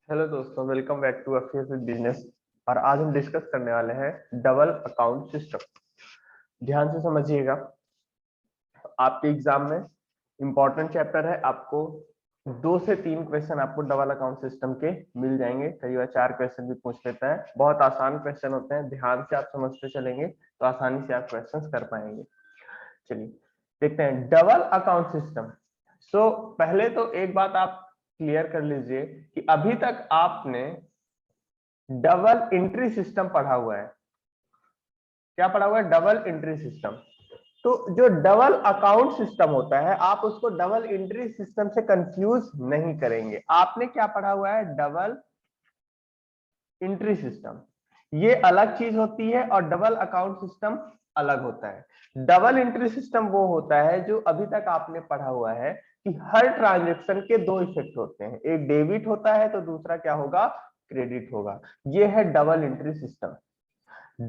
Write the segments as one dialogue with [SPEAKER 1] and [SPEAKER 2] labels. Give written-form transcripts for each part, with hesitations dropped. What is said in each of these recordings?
[SPEAKER 1] Hello दोस्तों, welcome back to affairs with business. और आज हम डिस्कस करने वाले हैं डबल अकाउंट सिस्टम। ध्यान से समझिएगा, आपके एग्जाम में इंपॉर्टेंट चैप्टर है। आपको 2 से 3 क्वेश्चन आपको डबल अकाउंट सिस्टम के मिल जाएंगे, कई बार 4 क्वेश्चन भी पूछ लेता है। बहुत आसान क्वेश्चन होते हैं, ध्यान से आप समझते चलेंगे तो आसानी से आप क्वेश्चन कर पाएंगे। चलिए देखते हैं डबल अकाउंट सिस्टम। सो पहले तो एक बात आप क्लियर कर लीजिए कि अभी तक आपने डबल एंट्री सिस्टम पढ़ा हुआ है। क्या पढ़ा हुआ है? Double entry system. तो जो डबल अकाउंट सिस्टम होता है, आप उसको डबल एंट्री सिस्टम से कंफ्यूज नहीं करेंगे। आपने क्या पढ़ा हुआ है? Double entry system. ये अलग चीज होती है और डबल अकाउंट सिस्टम अलग होता है। डबल एंट्री सिस्टम वो होता है जो अभी तक आपने पढ़ा हुआ है कि हर ट्रांजैक्शन के 2 इफेक्ट होते हैं, एक डेबिट होता है तो दूसरा क्या होगा? क्रेडिट होगा। ये है double entry system.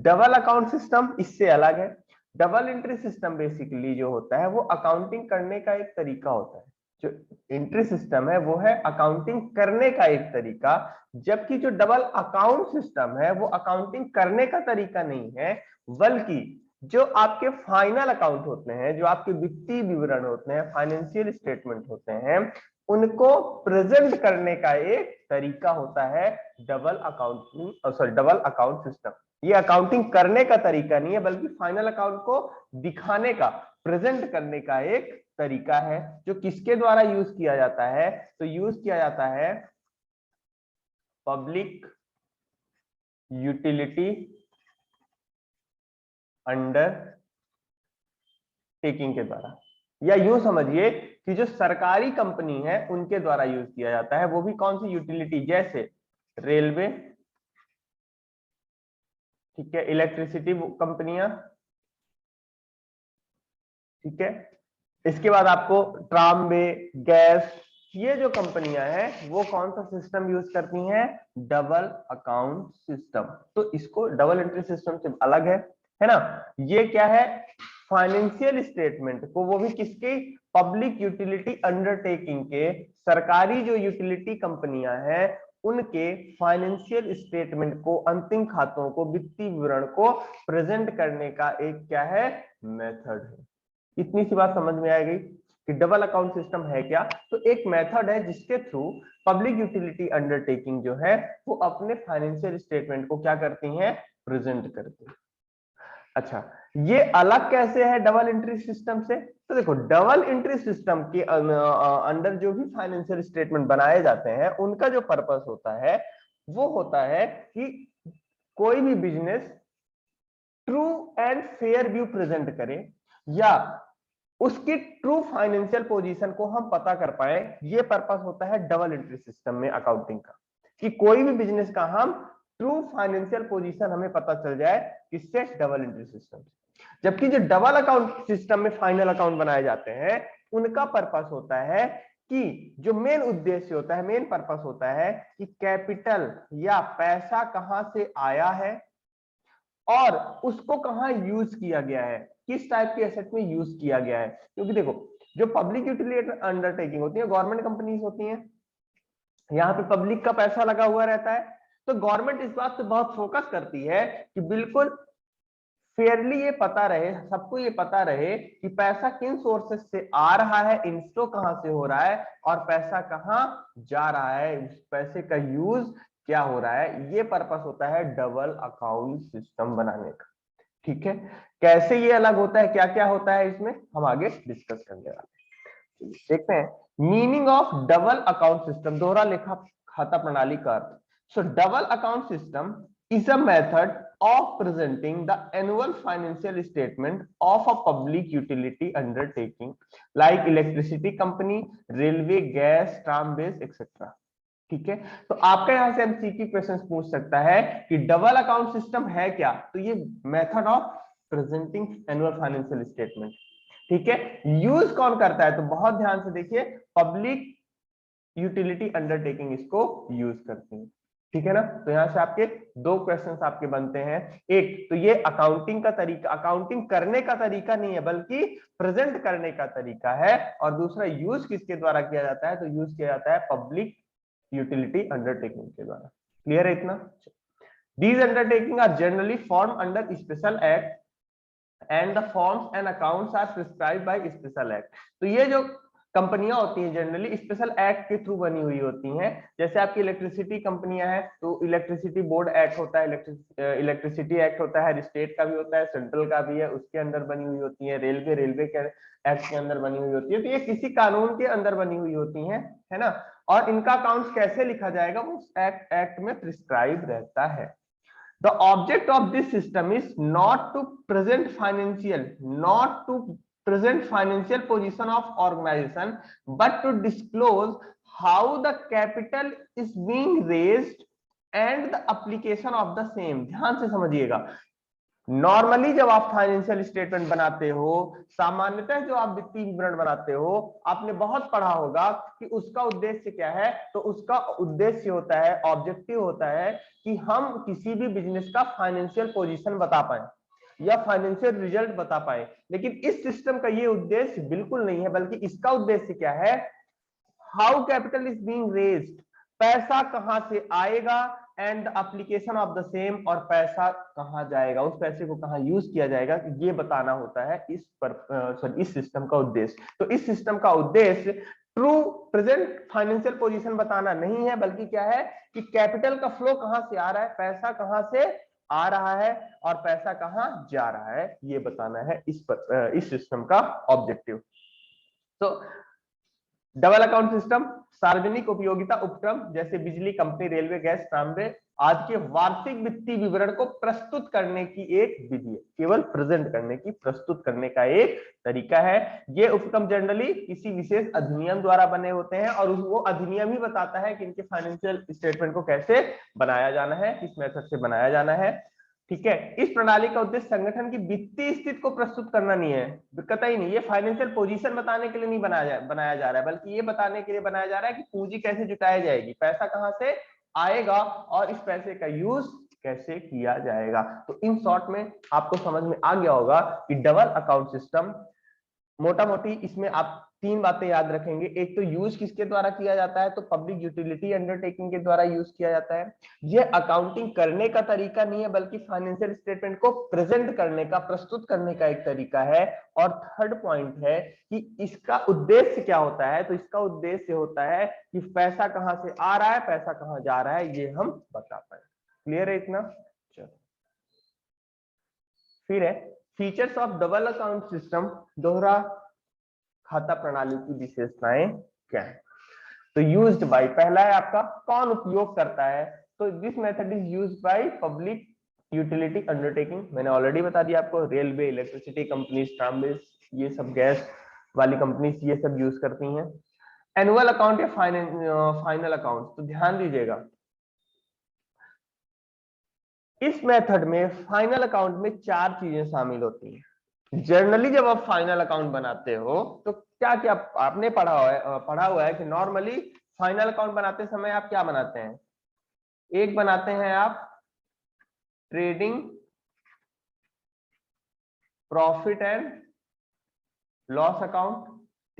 [SPEAKER 1] Double account system इससे अलग है। डबल एंट्री सिस्टम बेसिकली जो होता है वो अकाउंटिंग करने का एक तरीका होता है। जो एंट्री सिस्टम है वो है अकाउंटिंग करने का एक तरीका, जबकि जो डबल अकाउंट सिस्टम है वो अकाउंटिंग करने का तरीका नहीं है, बल्कि जो आपके फाइनल अकाउंट होते हैं, जो आपके वित्तीय विवरण होते हैं, फाइनेंशियल स्टेटमेंट होते हैं, उनको प्रेजेंट करने का एक तरीका होता है double accounting, sorry, double account system. ये अकाउंटिंग करने का तरीका नहीं है, बल्कि फाइनल अकाउंट को दिखाने का, प्रेजेंट करने का एक तरीका है, जो किसके द्वारा यूज किया जाता है? तो यूज किया जाता है पब्लिक यूटिलिटी अंडर टेकिंग के द्वारा, या यूं समझिए कि जो सरकारी कंपनी है उनके द्वारा यूज किया जाता है। वो भी कौन सी यूटिलिटी? जैसे रेलवे, ठीक है, इलेक्ट्रिसिटी कंपनियां, ठीक है। इसके बाद आपको ट्रामवे, गैस, ये जो कंपनियां हैं वो कौन सा सिस्टम यूज करती हैं? Double account system. तो इसको डबल एंट्री सिस्टम से अलग है ना। ये क्या है? फाइनेंशियल स्टेटमेंट को, वो भी किसके? पब्लिक यूटिलिटी अंडरटेकिंग के, सरकारी जो यूटिलिटी कंपनियां हैं उनके फाइनेंशियल स्टेटमेंट को, अंतिम खातों को, वित्तीय विवरण को प्रेजेंट करने का एक क्या है? मेथड है। इतनी सी बात समझ में आ गई कि डबल अकाउंट सिस्टम है क्या? तो एक मेथड है जिसके थ्रू पब्लिक यूटिलिटी अंडरटेकिंग जो है वो अपने फाइनेंशियल स्टेटमेंट को क्या करती हैं? प्रेजेंट करती हैं। अच्छा, ये अलग कैसे है डबल एंट्री सिस्टम से? तो देखो, डबल एंट्री सिस्टम के अंडर जो भी फाइनेंशियल स्टेटमेंट बनाए जाते हैं उनका जो पर्पस होता है वो होता है कि कोई भी business true and fair view present करे, या उसकी ट्रू फाइनेंशियल पोजीशन को हम पता कर पाए। ये पर्पस होता है डबल एंट्री सिस्टम में अकाउंटिंग का, कि कोई भी बिजनेस का हम ट्रू फाइनेंशियल पोजीशन हमें पता चल जाए, किससे? डबल एंट्री सिस्टम से। जबकि जो डबल अकाउंट सिस्टम में फाइनल अकाउंट बनाए जाते हैं उनका पर्पस होता है कि जो मेन उद्देश्य होता है, मेन पर्पस होता है कि कैपिटल या पैसा कहां से आया है और उसको कहां यूज किया गया है, किस टाइप के एसेट में यूज किया गया है। क्योंकि देखो, जो पब्लिक यूटिलिटी अंडरटेकिंग होती है, गवर्नमेंट कंपनीज होती हैं, यहाँ पे पब्लिक का पैसा लगा हुआ रहता है। तो गवर्नमेंट इस बात पे बहुत फोकस करती है कि बिल्कुल फेयरली ये पता रहे, सबको ये पता रहे कि पैसा किन सोर्सेस से आ रहा है, इनफ्लो कहां से हो रहा है, और पैसा कहां जा रहा है, उस पैसे का यूज क्या हो रहा है। ये पर्पस होता है डबल अकाउंट सिस्टम बनाने का। ठीक है, कैसे ये अलग होता है, क्या क्या होता है इसमें, हम आगे डिस्कस करने वाले हैं। देखते हैं meaning of double account system, दोहरा लेखा खाता प्रणाली का अर्थ। So double account system is a method of presenting the annual financial statement of a public utility undertaking like electricity company, railway, gas, tramways, etc. ठीक है, तो आपका यहां से एमसीक्यू क्वेश्चंस पूछ सकता है कि डबल अकाउंट सिस्टम है क्या? तो ये method of presenting annual financial statement. ठीक है, यूज कौन करता है? तो बहुत ध्यान से देखिए, पब्लिक यूटिलिटी अंडरटेकिंग इसको यूज करती है। ठीक है ना। तो यहां से आपके 2 क्वेश्चंस आपके बनते हैं। एक तो ये अकाउंटिंग का तरीका, अकाउंटिंग करने का तरीका नहीं है बल्कि प्रेजेंट करने का तरीका है, और दूसरा यूज किसके द्वारा किया जाता है? तो यूज किया जाता है पब्लिक यूटिलिटी अंडरटेकिंग के द्वारा। क्लियर है इतना? These undertaking are generally formed under special act and the forms and accounts are prescribed by special act। तो ये जो कंपनियां होती हैं जनरली स्पेशल एक्ट के थ्रू बनी हुई होती हैं। जैसे आपकी इलेक्ट्रिसिटी कंपनियां हैं तो इलेक्ट्रिसिटी बोर्ड एक्ट होता है, इलेक्ट्रिसिटी एक्ट होता है, स्टेट का भी होता है, सेंट्रल का भी है, उसके अंदर बनी हुई होती है। रेलवे के एक्ट के अंदर बनी हुई होती है। तो ये किसी कानून के अंदर बनी हुई होती हैं, है ना। और इनका अकाउंट्स कैसे लिखा जाएगा वो एक्ट में प्रिस्क्राइब रहता है। The object of this system is not to present financial position of organization, but to disclose how the capital is being raised and the application of the same। ध्यान से समझिएगा, नॉर्मली जब आप financial statement बनाते हो, सामान्यतः जो आप वित्तीय विवरण बनाते हो, आपने बहुत पढ़ा होगा कि उसका उद्देश्य क्या है। तो उसका उद्देश्य होता है, ऑब्जेक्टिव होता है कि हम किसी भी बिजनेस का फाइनेंशियल पोजीशन बता पाए या फाइनेंशियल रिजल्ट बता पाए। लेकिन इस सिस्टम का ये उद्देश्य बिल्कुल नहीं है, बल्कि इसका उद्देश्य क्या है, how capital is being raised, पैसा कहां से आएगा, and application of the same, और पैसा कहां जाएगा, उस पैसे को कहां यूज किया जाएगा, ये बताना होता है इस सिस्टम का उद्देश्य। तो इस सिस्टम का उद्देश्य ट्रू प्रेजेंट फाइनेंशियल पोजीशन बताना नहीं है, बल्कि क्या है कि कैपिटल का फ्लो कहां से आ रहा है, पैसा कहां से आ रहा है और पैसा कहां जा रहा है, ये बताना है इस सिस्टम का ऑब्जेक्टिव। तो डबल अकाउंट सिस्टम सार्वजनिक उपयोगिता उपक्रम जैसे बिजली कंपनी, रेलवे, गैस, ट्रामवे आज के वार्षिक वित्तीय विवरण को प्रस्तुत करने की एक विधि है। केवल प्रेजेंट करने की, प्रस्तुत करने का एक तरीका है। ये उपक्रम जनरली किसी विशेष अधिनियम द्वारा बने होते हैं और वो अधिनियम ही बताता है कि इनके फाइनेंशियल स्टेटमेंट को कैसे बनाया जाना है, किस मेथड से बनाया जाना है। ठीक है, इस प्रणाली का उद्देश्य संगठन की वित्तीय स्थिति को प्रस्तुत करना नहीं है, कतई नहीं। ये फाइनेंशियल पोजीशन बताने के लिए नहीं बनाया जा रहा है, बल्कि ये बताने के लिए बनाया जा रहा है कि पूंजी कैसे जुटाई जाएगी, पैसा कहां से आएगा और इस पैसे का यूज कैसे किया जाएगा। तो इन शॉर्ट में आपको समझ में आ गया होगा कि डबल अकाउंट सिस्टम मोटा मोटी इसमें आप तीन बातें याद रखेंगे। एक तो यूज किसके द्वारा किया जाता है, तो पब्लिक यूटिलिटी अंडरटेकिंग के द्वारा यूज किया जाता है। यह अकाउंटिंग करने का तरीका नहीं है, बल्कि फाइनेंशियल स्टेटमेंट को प्रेजेंट करने का, प्रस्तुत करने का एक तरीका है। और थर्ड पॉइंट है कि इसका उद्देश्य क्या होता है, तो इसका उद्देश्य होता है कि पैसा कहां से आ रहा है, पैसा कहां जा रहा है, ये हम बता पाए। क्लियर है इतना? चलो फिर है features of double account system, दोहरा खाता प्रणाली की विशेषताएं क्या है। तो यूज्ड बाय, पहला है आपका कौन उपयोग करता है, तो this method is used by public utility undertaking. मैंने ऑलरेडी बता दिया आपको, रेलवे, इलेक्ट्रिसिटी कंपनीज, ट्रांसवे, ये सब गैस वाली कंपनीज ये सब यूज करती हैं। एनुअल अकाउंट या फाइनल अकाउंट, तो ध्यान दीजिएगा इस मेथड में फाइनल अकाउंट में चार चीजें शामिल होती हैं। जनरली जब आप फाइनल अकाउंट बनाते हो तो क्या क्या आपने पढ़ा हुआ है कि नॉर्मली फाइनल अकाउंट बनाते समय आप क्या बनाते हैं, एक बनाते हैं आप trading profit and loss account.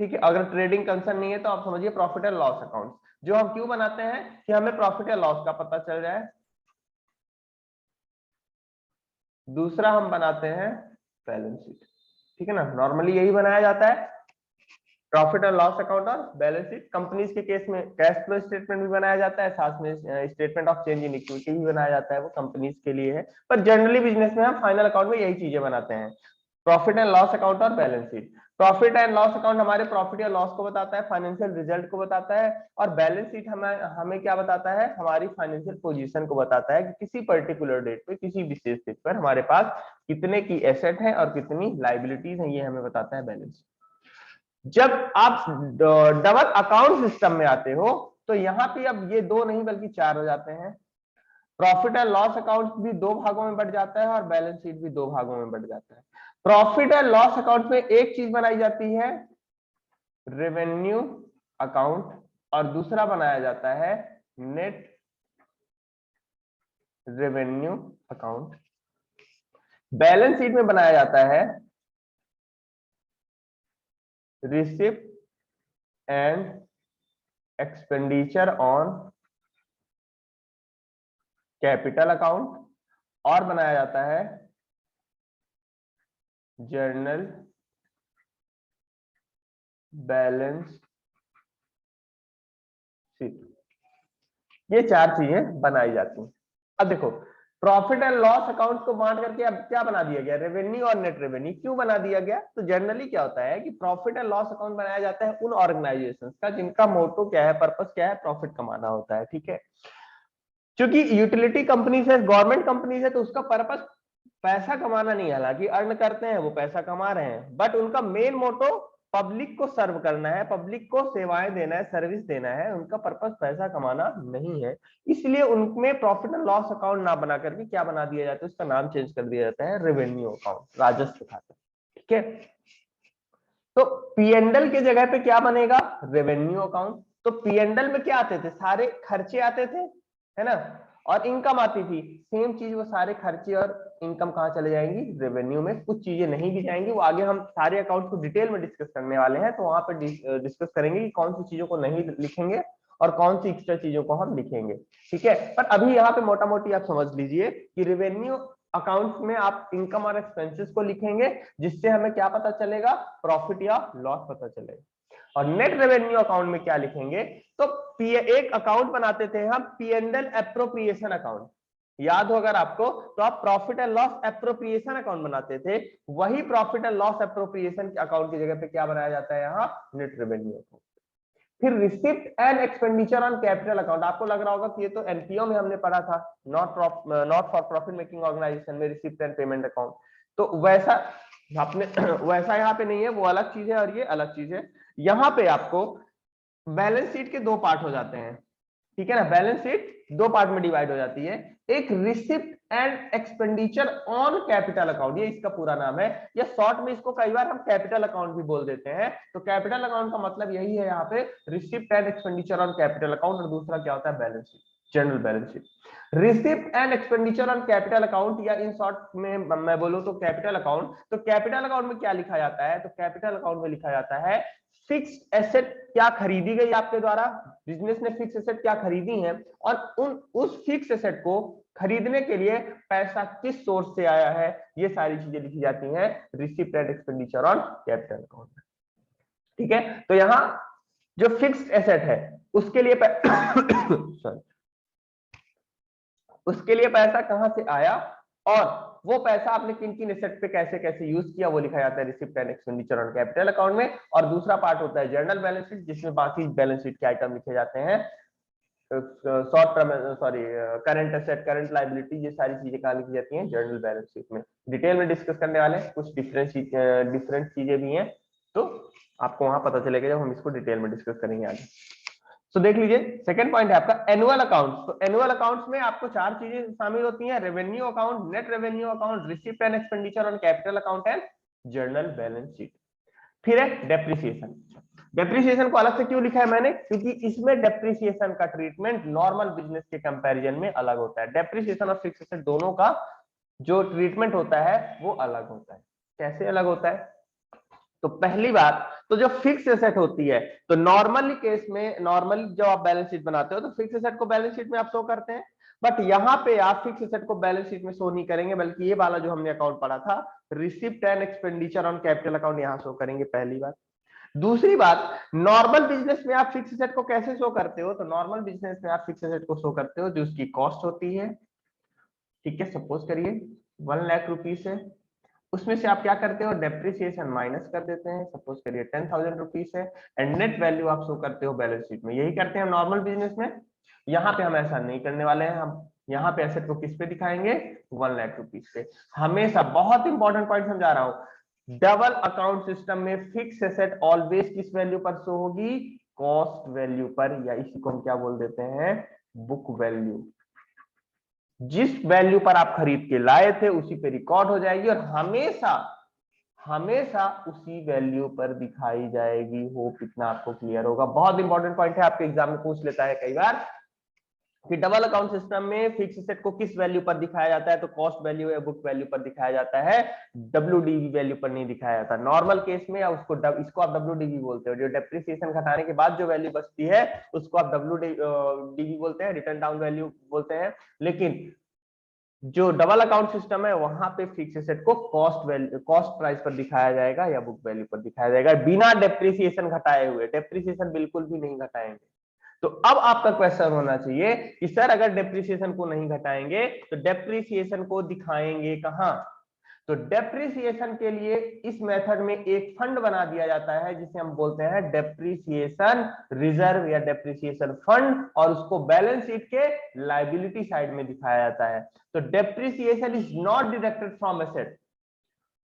[SPEAKER 1] ठीक है, अगर ट्रेडिंग कंसर्न नहीं है तो आप समझिए प्रॉफिट एंड लॉस अकाउंट। जो हम क्यों बनाते हैं कि हमें प्रॉफिट या लॉस का पता चल जाए। दूसरा हम बनाते हैं बैलेंस शीट, ठीक है ना, नॉर्मली यही बनाया जाता है, प्रॉफिट एंड लॉस अकाउंट और बैलेंस शीट। कंपनीज के केस में कैश फ्लो स्टेटमेंट भी बनाया जाता है, साथ में statement of change in equity भी बनाया जाता है, वो कंपनीज के लिए है। पर जनरली बिजनेस में हम फाइनल अकाउंट में यही चीजें बनाते हैं, प्रॉफिट एंड लॉस अकाउंट और balance sheet. Profit and loss account हमारे प्रॉफिट या लॉस को बताता है, फाइनेंशियल रिजल्ट को बताता है, और बैलेंस शीट हमें क्या बताता है, हमारी फाइनेंशियल पोजीशन को बताता है कि किसी पर्टिकुलर डेट पे, किसी विशेष डेट पर हमारे पास कितने की एसेट है और कितनी लाइबिलिटीज है, ये हमें बताता है बैलेंस शीट। जब आप डबल अकाउंट सिस्टम में आते हो तो यहाँ पे अब ये दो नहीं बल्कि चार हो जाते हैं। प्रॉफिट एंड लॉस अकाउंट भी दो भागों में बढ़ जाता है और बैलेंस शीट भी दो भागों में बढ़ जाता है। प्रॉफिट एंड लॉस अकाउंट में एक चीज बनाई जाती है रेवेन्यू अकाउंट और दूसरा बनाया जाता है net revenue account. Balance sheet में बनाया जाता है receipt and expenditure on capital account और बनाया जाता है जर्नल बैलेंस शीट। ये चार चीजें बनाई जाती हैं। अब देखो प्रॉफिट एंड लॉस अकाउंट को बांट करके अब क्या बना दिया गया, रेवेन्यू और नेट रेवेन्यू। क्यों बना दिया गया, तो जनरली क्या होता है कि प्रॉफिट एंड लॉस अकाउंट बनाया जाता है उन ऑर्गेनाइजेशंस का जिनका मोटो क्या है, पर्पस क्या है, प्रॉफिट कमाना होता है। ठीक है, क्योंकि यूटिलिटी कंपनीज है, गवर्नमेंट कंपनीज है, तो उसका पर्पस पैसा कमाना नहीं है। हालांकि अर्न करते हैं, वो पैसा कमा रहे हैं, बट उनका मेन मोटो पब्लिक को सर्व करना है, पब्लिक को सेवाएं देना है, सर्विस देना है। उनका पर्पस पैसा कमाना नहीं है। इसलिए उनमें प्रॉफिट एंड लॉस अकाउंट ना बना करके क्या बना दिया जाता है, उसका नाम चेंज कर दिया जाता है रेवेन्यू अकाउंट, राजस्व खाता। ठीक है, तो पीएनडल के जगह पे क्या बनेगा, रेवेन्यू अकाउंट। तो पीएनडल में क्या आते थे, सारे खर्चे आते थे, है ना, और इनकम आती थी। सेम चीज वो सारे खर्चे और इनकम कहाँ चले जाएंगी, रेवेन्यू में। कुछ चीजें नहीं भी जाएंगी, वो आगे हम सारे अकाउंट को डिटेल में डिस्कस करने वाले हैं, तो वहां पर डिस्कस करेंगे कि कौन सी चीजों को नहीं लिखेंगे और कौन सी एक्स्ट्रा चीजों को हम लिखेंगे। ठीक है, पर अभी यहाँ पे मोटा मोटी आप समझ लीजिए कि रेवेन्यू अकाउंट्स में आप इनकम और एक्सपेंसेस को लिखेंगे, जिससे हमें क्या पता चलेगा, प्रॉफिट या लॉस पता चलेगा। और नेट रेवेन्यू अकाउंट में क्या लिखेंगे, तो एक अकाउंट बनाते थे हम पीएनएल एप्रोप्रिएशन अकाउंट, याद हो अगर आपको, तो आप profit and loss appropriation account बनाते थे। वही profit and loss appropriation account की जगह पे क्या बनाया जाता है, यहाँ नेट रेवेन्यू अकाउंट। फिर receipt and expenditure on capital account. आपको लग रहा होगा कि ये तो एनपीओ में हमने पढ़ा था, not for profit making organization में रिसिप्ट एंड पेमेंट अकाउंट। तो वैसा आपने वैसा यहाँ पे नहीं है, वो अलग चीज है और ये अलग चीज है। यहाँ पे आपको बैलेंस शीट के दो पार्ट हो जाते हैं। ठीक है ना, बैलेंस शीट दो पार्ट में डिवाइड हो जाती है। एक receipt and expenditure on capital account, ये इसका पूरा नाम है, या शॉर्ट में इसको कई बार हम कैपिटल अकाउंट भी बोल देते हैं। तो कैपिटल अकाउंट का मतलब यही है यहाँ पे, receipt and expenditure on capital account. और दूसरा क्या होता है, balance sheet, general balance sheet. Receipt and expenditure on capital account, या इन शॉर्ट में मैं बोलूं तो कैपिटल अकाउंट। तो कैपिटल अकाउंट में क्या लिखा जाता है, तो कैपिटल अकाउंट में लिखा जाता है फिक्स्ड एसेट क्या खरीदी गई आपके द्वारा, बिजनेस ने फिक्स एसेट क्या खरीदी है, और उस फिक्स एसेट को खरीदने के लिए पैसा किस सोर्स से आया है, ये सारी चीजें लिखी जाती हैं receipt and expenditure on capital account में। ठीक है, तो यहां जो फिक्स्ड एसेट है उसके लिए सॉरी उसके लिए पैसा कहां से आया, और वो पैसा आपने किन किन एसेट पे कैसे कैसे यूज किया, वो लिखा जाता है receipt and expenditure on capital account में। और दूसरा पार्ट होता है जर्नल बैलेंस शीट, जिसमें बाकी बैलेंस शीट के आइटम लिखे जाते हैं, short term sorry current asset, current liability, ये सारी चीजें कहाँ लिखी जाती हैं, जर्नल बैलेंस शीट में। डिटेल में डिस्कस करने वाले हैं, कुछ डिफरेंट चीजें भी हैं, तो आपको वहां पता चलेगा जब हम इसको डिटेल में डिस्कस करेंगे आगे। तो देख लीजिए, सेकंड पॉइंट है आपका एनुअल अकाउंट्स। तो एनुअल अकाउंट्स में आपको चार चीजें शामिल होती हैं, revenue account, net revenue account, receipt and expenditure on capital account and journal balance sheet. फिर है डेप्रिसिएशन। डेप्रिसिएशन को अलग से क्यों लिखा है मैंने, क्योंकि इसमें डेप्रिसिएशन का ट्रीटमेंट नॉर्मल बिजनेस के कंपैरिजन में अलग होता है। डेप्रिसिएशन और फिक्स एसेट दोनों का जो ट्रीटमेंट होता है वो अलग होता है। कैसे अलग होता है, तो पहली बात, तो जो फिक्स एसेट होती है, तो नॉर्मली केस में, नॉर्मली जब आप बैलेंस शीट बनाते हो तो फिक्स एसेट को बैलेंस शीट में आप शो करते हैं, बट यहाँ पे आप फिक्स एसेट को बैलेंस शीट में शो नहीं करेंगे, बल्कि ये वाला जो हमने अकाउंट पढ़ा था receipt and expenditure on capital account, यहाँ शो करेंगे, पहली बात। दूसरी बात, नॉर्मल बिजनेस में आप फिक्स एसेट को कैसे शो करते हो, तो नॉर्मल बिजनेस में आप फिक्स एसेट को शो करते हो जो उसकी कॉस्ट होती है। ठीक है, सपोज करिए 1 लाख रुपीस है, उसमें से आप क्या करते हो, डेप्रिसिएशन माइनस कर देते हैं, सपोज करिए 10,000 रुपीस है, एंड नेट वैल्यू आप शो करते हो बैलेंस शीट में। यही करते हैं नॉर्मल बिजनेस में। यहाँ पे हम ऐसा नहीं करने वाले हैं, हम यहाँ पे एसेट को किस पे दिखाएंगे, 1 लाख रुपीस पे। हमेशा, बहुत इंपॉर्टेंट पॉइंट समझा रहा हूं, डबल अकाउंट सिस्टम में फिक्स एसेट ऑलवेज किस वैल्यू पर शो होगी, कॉस्ट वैल्यू पर, या इसी को हम क्या बोल देते हैं, बुक वैल्यू। जिस वैल्यू पर आप खरीद के लाए थे उसी पे रिकॉर्ड हो जाएगी, और हमेशा हमेशा उसी वैल्यू पर दिखाई जाएगी। होप इतना आपको क्लियर होगा। बहुत इंपॉर्टेंट पॉइंट है, आपके एग्जाम में पूछ लेता है कई बार, कि डबल अकाउंट सिस्टम में फिक्स एसेट को किस वैल्यू पर दिखाया जाता है, तो कॉस्ट वैल्यू या बुक वैल्यू पर दिखाया जाता है, डब्ल्यूडीवी वैल्यू पर नहीं दिखाया जाता। नॉर्मल केस में या इसको आप डब्ल्यूडीवी बोलते हो, जो डेप्रिसिएशन घटाने के बाद जो वैल्यू बचती है उसको आप डब्ल्यूडीवी बोलते हैं, रिटर्न डाउन वैल्यू बोलते हैं। लेकिन जो डबल अकाउंट सिस्टम है वहां पे फिक्स एसेट को कॉस्ट प्राइस पर दिखाया जाएगा या बुक वैल्यू पर दिखाया जाएगा, बिना डेप्रिसिएशन घटाए हुए। डेप्रिसिएशन बिल्कुल भी नहीं घटाएंगे। तो अब आपका क्वेश्चन होना चाहिए कि सर अगर डेप्रिसिएशन को नहीं घटाएंगे तो डेप्रिसिएशन को दिखाएंगे कहां? तो डेप्रिसिएशन के लिए इस मेथड में एक फंड बना दिया जाता है जिसे हम बोलते हैं डेप्रिसिएशन रिजर्व या डेप्रिसिएशन फंड, और उसको बैलेंस शीट के लायबिलिटी साइड में दिखाया जाता है। तो depreciation is not deducted from asset,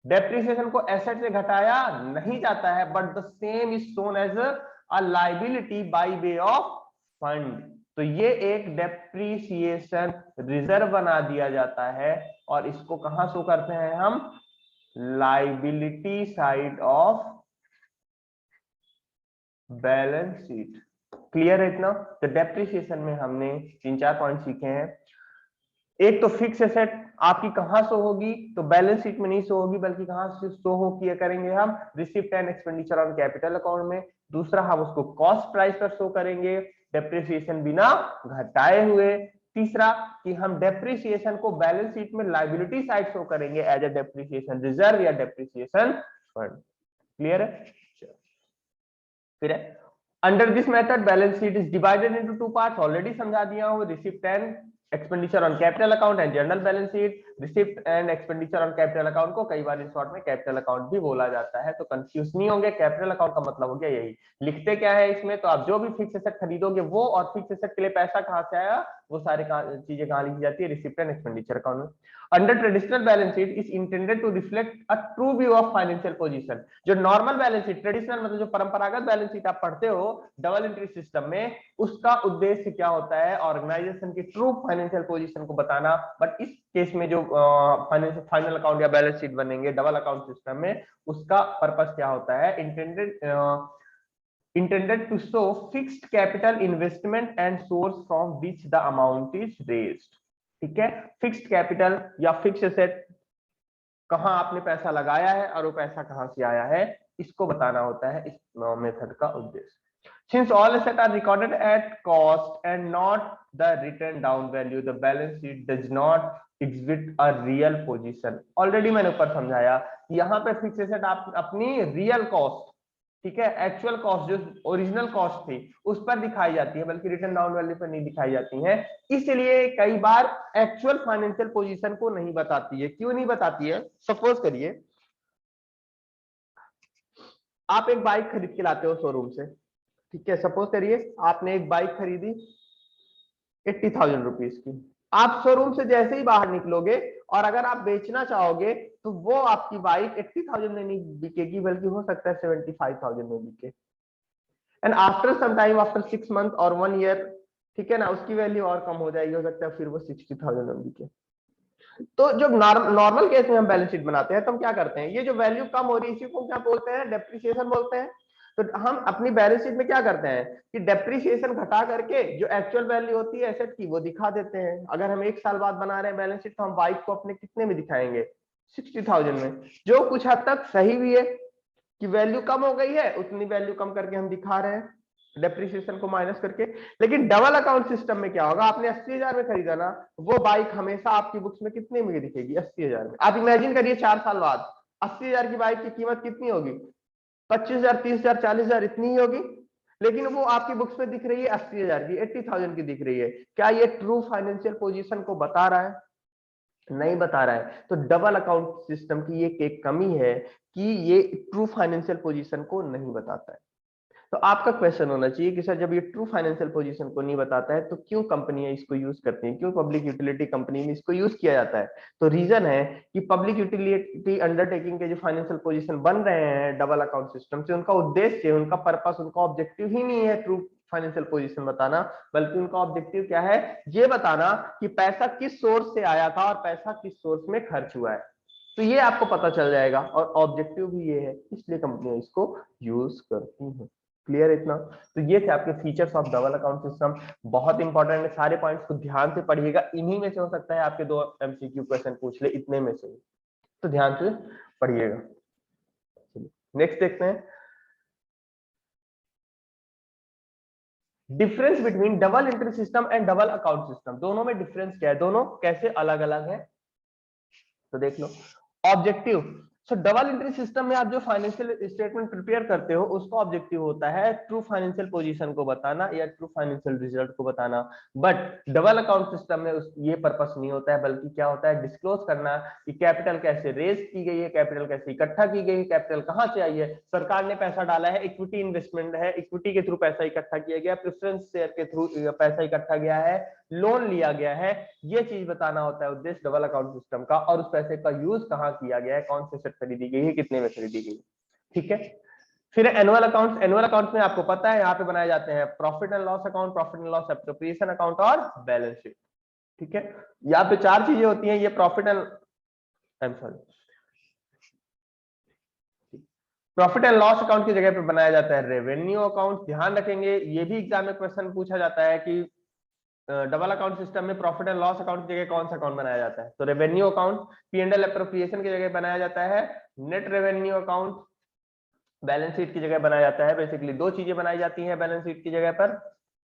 [SPEAKER 1] depreciation को एसेट से घटाया नहीं जाता है, but the same is shown as a liability by way of fund. तो ये एक डेप्रिसिएशन रिजर्व बना दिया जाता है और इसको कहां शो करते हैं हम? Liability side of balance sheet. Clear है इतना? तो डेप्रिसिएशन में हमने 3-4 पॉइंट सीखे हैं। एक तो फिक्स एसेट आपकी कहां शो होगी? तो बैलेंस शीट में नहीं शो होगी, बल्कि कहां से शो हो किया करेंगे हम? Receipt and expenditure on capital account में। दूसरा, हम उसको कॉस्ट प्राइस पर शो करेंगे, डेप्रिसिएशन बिना घटाए हुए। तीसरा, कि हम डेप्रिसिएशन को बैलेंस शीट में लायबिलिटी साइड शो करेंगे एज ए डेप्रिसिएशन रिजर्व या डेप्रिसिएशन फंड। क्लियर है? फिर under this method balance sheet is divided into 2 parts, already समझा दिया हूं, receipt and expenditure on capital account and general balance sheet. Receipt and expenditure on capital account को कई बार in short में capital account भी बोला जाता है, तो कंफ्यूज नहीं होंगे। कैपिटल अकाउंट का मतलब हो गया यही। लिखते क्या है इसमें? तो आप जो भी फिक्स एसेट खरीदोगे वो, और फिक्स एसेट के लिए पैसा कहां से आया, वो सारी चीजें कहां लिखी जाती है? रिसिप्ट एंड एक्सपेंडिचर अकाउंट में। Under traditional balance sheet is intended to reflect a true view of financial position. जो नॉर्मल बैलेंस शीट, ट्रेडिशनल मतलब जो परंपरागत बैलेंस शीट आप पढ़ते हो डबल एंट्री सिस्टम में, उसका उद्देश्य क्या होता है? ऑर्गेनाइजेशन की ट्रू फाइनेंशियल पोजीशन को बताना। बट इस केस में जो फाइनल अकाउंट या बैलेंस शीट बनेंगे डबल अकाउंट सिस्टम में, उसका पर्पस क्या होता है? intended to show fixed capital investment and source from which the amount is raised। ठीक है, फिक्स्ड कैपिटल या फिक्स एसेट, कहां आपने पैसा लगाया है और वो पैसा कहां से आया है, इसको बताना होता है इस मेथड का उद्देश्य। Since all assets are recorded at cost and not the written down value, the balance sheet does not exhibit a real position। Already मैंने ऊपर समझाया, यहाँ पे फिक्स एसेट आप अपनी रियल कॉस्ट, ठीक है, एक्चुअल कॉस्ट जो ओरिजिनल कॉस्ट थी उस पर दिखाई जाती है, बल्कि रिटर्न डाउन वैल्यू पर नहीं दिखाई जाती है। इसलिए कई बार एक्चुअल फाइनेंशियल पोजीशन को नहीं बताती है। क्यों नहीं बताती है? सपोज करिए आप एक बाइक खरीद के लाते हो शोरूम से, ठीक है, सपोज करिए आपने एक बाइक खरीदी 80,000 रुपीज की। आप शोरूम से जैसे ही बाहर निकलोगे और अगर आप बेचना चाहोगे तो वो आपकी बाइक 80,000 में नहीं बिकेगी, बल्कि हो सकता है 75,000 में बिके। And after some time, after 6 month और 1 ईयर, ठीक है ना, उसकी वैल्यू और कम हो जाएगी, हो सकता है फिर वो 60,000 में बिके। तो जब नॉर्मल केस में हम बैलेंस शीट बनाते हैं तो हम क्या करते हैं? ये जो वैल्यू कम हो रही है इसी को क्या बोलते हैं? डेप्रिसिएशन बोलते हैं। तो हम अपनी बैलेंस शीट में क्या करते हैं कि डेप्रिसिएशन घटा करके जो एक्चुअल वैल्यू होती है एसेट की वो दिखा देते हैं। अगर हम 1 साल बाद बना रहे हैं बैलेंस शीट तो हम बाइक को अपने कितने में दिखाएंगे? 60,000 में, जो कुछ हद तक सही भी है कि वैल्यू कम हो गई है, उतनी वैल्यू कम करके हम दिखा रहे हैं डेप्रिसिएशन को माइनस करके। लेकिन डबल अकाउंट सिस्टम में क्या होगा? आपने 80,000 में खरीदा ना, वो बाइक हमेशा आपकी बुक्स में कितने में दिखेगी? 80,000 में। आप इमेजिन करिए 4 साल बाद 80,000 की बाइक की कीमत कितनी होगी? 25,000, 30,000, 40,000 इतनी ही होगी, लेकिन वो आपकी बुक्स में दिख रही है 80,000 की, 80,000 की दिख रही है। क्या ये ट्रू फाइनेंशियल पोजीशन को बता रहा है? नहीं बता रहा है। तो डबल अकाउंट सिस्टम की ये एक कमी है कि ये ट्रू फाइनेंशियल पोजीशन को नहीं बताता है। तो आपका क्वेश्चन होना चाहिए कि सर जब ये ट्रू फाइनेंशियल पोजीशन को नहीं बताता है तो क्यों कंपनियां इसको यूज करती हैं, क्यों पब्लिक यूटिलिटी कंपनी में इसको यूज किया जाता है? तो रीजन है कि पब्लिक यूटिलिटी अंडरटेकिंग के जो फाइनेंशियल पोजीशन बन रहे हैं डबल अकाउंट सिस्टम से, उनका उद्देश्य, उनका पर्पस, उनका ऑब्जेक्टिव ही नहीं है ट्रू फाइनेंशियल पोजीशन बताना, बल्कि उनका ऑब्जेक्टिव क्या है? ये बताना कि पैसा किस सोर्स से आया था और पैसा किस सोर्स में खर्च हुआ है। तो ये आपको पता चल जाएगा और ऑब्जेक्टिव भी ये है, इसलिए कंपनियां इसको यूज करती हैं। क्लियर इतना? तो ये थे आपके features of double account system. बहुत इंपॉर्टेंट है, सारे पॉइंट्स को ध्यान से पढ़िएगा, इन्हीं में से हो सकता है आपके 2 एमसीक्यू क्वेश्चन पूछ ले, इतने में से, तो ध्यान से पढ़िएगा। नेक्स्ट देखते हैं, difference between double entry system and double account system. दोनों में डिफरेंस क्या है, दोनों कैसे अलग अलग है, तो देख लो। Objective, so double entry system में आप जो फाइनेंशियल स्टेटमेंट प्रिपेयर करते हो उसका ऑब्जेक्टिव होता है ट्रू फाइनेंशियल पोजीशन को बताना या ट्रू फाइनेंशियल रिजल्ट को बताना। बट डबल अकाउंट सिस्टम में ये पर्पस नहीं होता है, बल्कि क्या होता है, डिस्क्लोज करना कि कैपिटल कैसे रेज की गई है, कैपिटल कैसे इकट्ठा की गई है, कैपिटल कहां से आई है, सरकार ने पैसा डाला है, इक्विटी इन्वेस्टमेंट है, इक्विटी के थ्रू पैसा इकट्ठा किया गया, प्रेफरेंस शेयर के थ्रू पैसा इकट्ठा गया है, लोन लिया गया है, ये चीज बताना होता है उद्देश्य डबल अकाउंट सिस्टम का। और उस पैसे का यूज कहाँ किया गया है, कौन से सेट खरीदी गई है, कितने में खरीदी गई, ठीक है। फिर एनुअल अकाउंट, एनुअल अकाउंट में आपको पता है यहाँ पे बनाए जाते हैं profit and loss account, profit and loss appropriation account और बैलेंस शीट, ठीक है। यहाँ पे 4 चीजें होती हैं, ये profit and profit and loss account की जगह पे बनाया जाता है रेवेन्यू अकाउंट। ध्यान रखेंगे, ये भी एग्जाम में क्वेश्चन पूछा जाता है कि डबल अकाउंट सिस्टम में प्रॉफिट एंड लॉस अकाउंट की जगह कौन सा अकाउंट बनाया जाता है, तो रेवेन्यू अकाउंट। पी&एल एप्रोप्रिएशन की जगह बनाया जाता है net revenue account. Balance sheet की जगह बनाया जाता है, बेसिकली 2 चीजें बनाई जाती हैं बैलेंस शीट की जगह पर,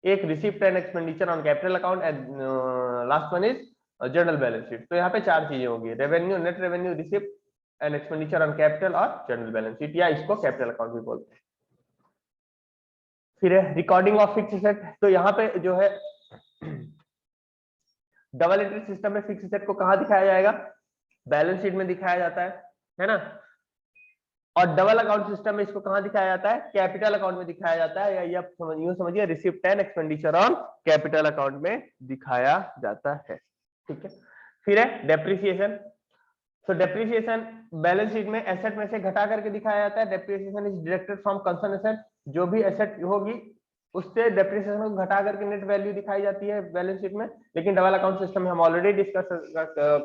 [SPEAKER 1] एक receipt and expenditure on capital account and last one is general balance sheet. तो यहाँ पे 4 चीजें होंगी, revenue, net revenue, receipt and expenditure on capital और जनरल बैलेंस शीट, या इसको कैपिटल अकाउंट भी बोलते हैं। फिर है रिकॉर्डिंग ऑफ फिक्स एसेट। तो यहाँ पे जो है डबल एंट्री सिस्टम में फिक्स एसेट को कहां दिखाया जाएगा, बैलेंस शीट में दिखाया जाता है ना। और डबल अकाउंट सिस्टम में इसको कहां दिखाया जाता है, कैपिटल अकाउंट में दिखाया जाता है, या यूं समझिए receipt and expenditure on capital account में दिखाया जाता है, ठीक है। फिर है डेप्रिसिएशन। सो डेप्रिसिएशन बैलेंस शीट में एसेट में से घटा करके दिखाया जाता है। Depreciation is deducted from concern asset, जो भी एसेट होगी उससे डेप्रिसिएशन को घटा करके नेट वैल्यू दिखाई जाती है बैलेंस शीट में। लेकिन डबल अकाउंट सिस्टम में हम ऑलरेडी डिस्कस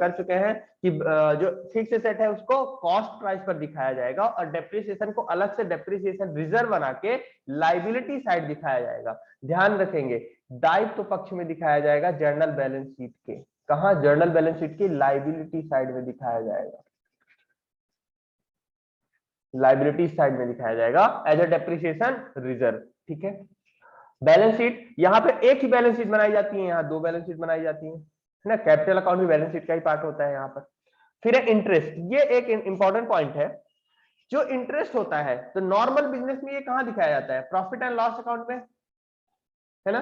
[SPEAKER 1] कर चुके हैं कि जो फिक्स एसेट है उसको कॉस्ट प्राइस पर दिखाया जाएगा और डेप्रिसिएशन को अलग से डेप्रिसिएशन रिजर्व बना के लाइबिलिटी साइड दिखाया जाएगा। ध्यान रखेंगे, दायित्व पक्ष में दिखाया जाएगा जर्नल बैलेंस शीट के, कहा, जर्नल बैलेंस शीट की लाइबिलिटी साइड में दिखाया जाएगा, लाइबिलिटी साइड में दिखाया जाएगा एज अ डेप्रिसिएशन रिजर्व, ठीक है। बैलेंस शीट, यहाँ पे एक ही बैलेंस शीट बनाई जाती है, यहाँ 2 बैलेंस शीट बनाई जाती है ना, कैपिटल अकाउंट भी बैलेंस शीट का ही पार्ट होता है यहाँ पर। फिर है इंटरेस्ट, ये एक इंपॉर्टेंट पॉइंट है, जो इंटरेस्ट होता है तो नॉर्मल बिजनेस में ये कहाँ दिखाया जाता है, प्रॉफिट एंड लॉस अकाउंट में, है ना।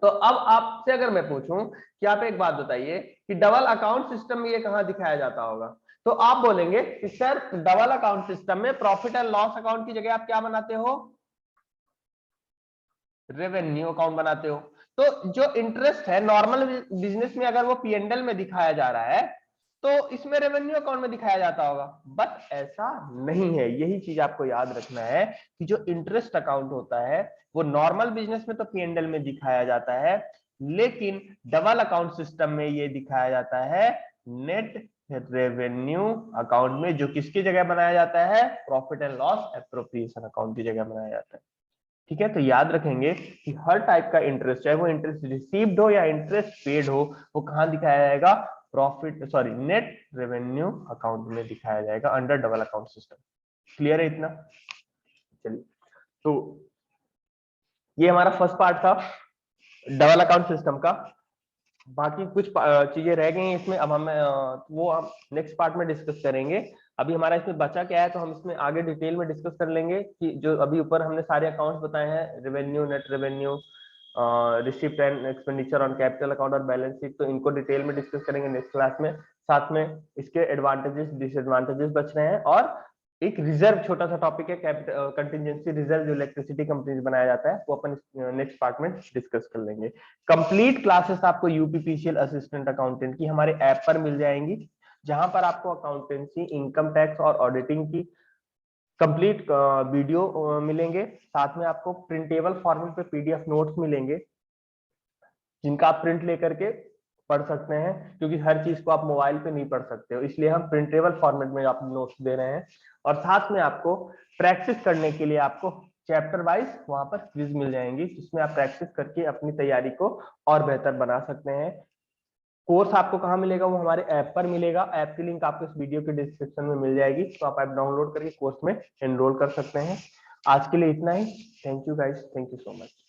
[SPEAKER 1] तो अब आपसे अगर मैं पूछूं कि आप एक बात बताइए कि डबल अकाउंट सिस्टम में ये कहां दिखाया जाता होगा, तो आप बोलेंगे कि सर डबल अकाउंट सिस्टम में प्रॉफिट एंड लॉस अकाउंट की जगह आप क्या बनाते हो, रेवेन्यू अकाउंट बनाते हो। तो जो इंटरेस्ट है नॉर्मल बिजनेस में अगर वो पी&एल में दिखाया जा रहा है तो इसमें रेवेन्यू अकाउंट में दिखाया जाता होगा, बट ऐसा नहीं है। यही चीज आपको याद रखना है कि जो इंटरेस्ट अकाउंट होता है वो नॉर्मल बिजनेस में तो पी&एल में दिखाया जाता है, लेकिन डबल अकाउंट सिस्टम में ये दिखाया जाता है नेट रेवेन्यू अकाउंट में, जो किसकी जगह बनाया जाता है, profit and loss appropriation account की जगह बनाया जाता है, ठीक है। तो याद रखेंगे कि हर टाइप का इंटरेस्ट, चाहे वो इंटरेस्ट रिसीव्ड हो या इंटरेस्ट पेड हो, वो कहां दिखाया जाएगा, नेट रेवेन्यू अकाउंट में दिखाया जाएगा under double account system. Clear है इतना? चलिए, तो ये हमारा फर्स्ट पार्ट था डबल अकाउंट सिस्टम का। बाकी कुछ चीजें रह गई हैं इसमें, अब हम वो हम नेक्स्ट पार्ट में डिस्कस करेंगे। अभी हमारा इसमें बचा क्या है तो हम इसमें आगे डिटेल में डिस्कस कर लेंगे कि जो अभी ऊपर हमने सारे अकाउंट्स बताए हैं, revenue, net revenue, receipt and expenditure on capital account और बैलेंस शीट, तो इनको डिटेल में डिस्कस करेंगे नेक्स्ट क्लास में। साथ में इसके एडवांटेजेस डिसएडवांटेजेस बच रहे हैं, और एक रिजर्व छोटा सा टॉपिक है कंटिजेंसी रिजर्व, जो इलेक्ट्रिसिटी कंपनी बनाया जाता है, वो अपन नेक्स्ट पार्ट में डिस्कस कर लेंगे। कंप्लीट क्लासेस आपको यूपीपीसीएल असिस्टेंट अकाउंटेंट की हमारे ऐप पर मिल जाएंगी, जहां पर आपको अकाउंटेंसी, इनकम टैक्स और ऑडिटिंग की कंप्लीट वीडियो मिलेंगे। साथ में आपको प्रिंटेबल फॉर्मेट पे पीडीएफ नोट्स मिलेंगे, जिनका आप प्रिंट लेकर के पढ़ सकते हैं, क्योंकि हर चीज को आप मोबाइल पे नहीं पढ़ सकते हो, इसलिए हम प्रिंटेबल फॉर्मेट में आप नोट्स दे रहे हैं। और साथ में आपको प्रैक्टिस करने के लिए आपको चैप्टर वाइज वहां पर क्विज मिल जाएंगी, जिसमें आप प्रैक्टिस करके अपनी तैयारी को और बेहतर बना सकते हैं। कोर्स आपको कहाँ मिलेगा, वो हमारे ऐप पर मिलेगा। ऐप की लिंक आपको इस वीडियो के डिस्क्रिप्शन में मिल जाएगी, तो आप ऐप डाउनलोड करके कोर्स में एनरोल कर सकते हैं। आज के लिए इतना ही। Thank you guys, thank you so much.